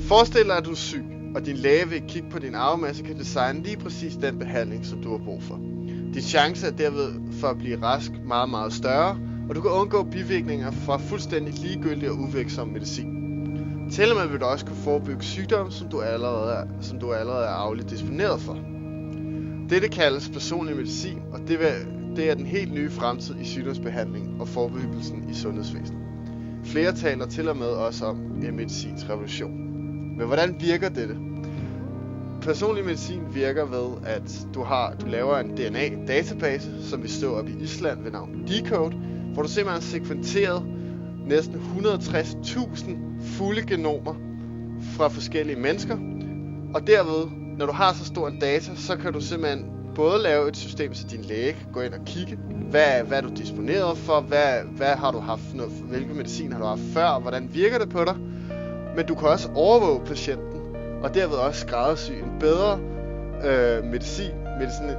Forestil dig, at du er syg, og din læge vil kigge på din arvemasse og kan designe lige præcis den behandling, som du har brug for. Din chance er derved for at blive rask meget, meget større, og du kan undgå bivirkninger fra fuldstændig ligegyldig og uvirksom medicin. Til og med vil du også kunne forebygge sygdomme, som du allerede er arveligt disponeret for. Dette kaldes personlig medicin, og det er den helt nye fremtid i sygdomsbehandling og forebyggelsen i sundhedsvæsenet. Flere taler til og med også om en medicinsk revolution. Men hvordan virker dette? Personlig medicin virker ved, at du laver en DNA-database, som vi står op i Island ved navn Decode, hvor du simpelthen har sekventeret næsten 160.000 fulde genomer fra forskellige mennesker. Og derved, når du har så stor en data, så kan du simpelthen både lave et system, så din læge kan gå ind og kigge, hvad er du disponeret for, hvad har du haft, hvilke medicin har du haft før, hvordan virker det på dig. Men du kan også overvåge patienten, og derved også skræddersy en bedre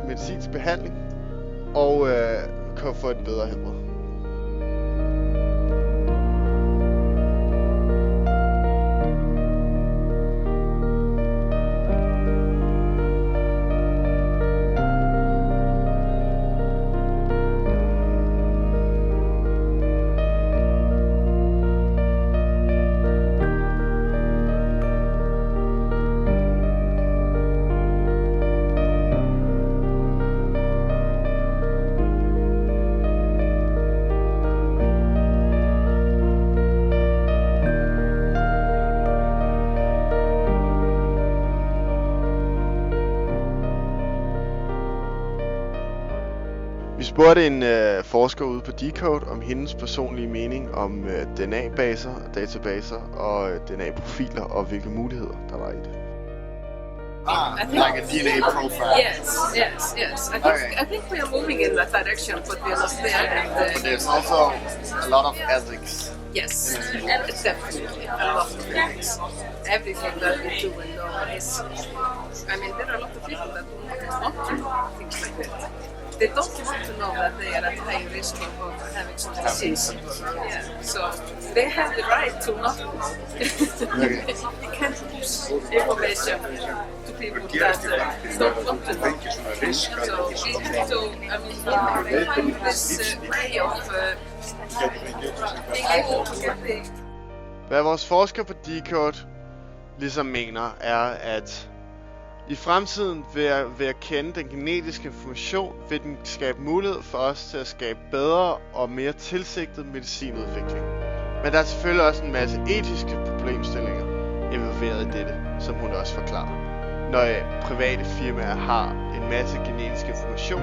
medicinsk behandling, og kan få et bedre helbred. Vi spurgte en forsker ude på Decode om hendes personlige mening om DNA-baser, databaser og DNA-profiler og hvilke muligheder der var i det. Like a DNA profile. Yes. I think we are moving in that direction, but we are not there. But there's also a lot of ethics. Yes, definitely a lot of things. Everything that we do and know is. I mean, there are a lot of people that do not want to know things like that. They don't want to know that they are at high risk of having some disease. Yeah, so they have the right to not know. We can't use information to people that don't want to know. So we have to, find this way of being able to get the... Hvad vores forsker på Decode ligesom mener er, at i fremtiden ved at kende den genetiske information, vil den skabe mulighed for os til at skabe bedre og mere tilsigtet medicinudvikling. Men der er selvfølgelig også en masse etiske problemstillinger involveret i dette, som hun også forklarer. Når private firmaer har en masse genetisk information,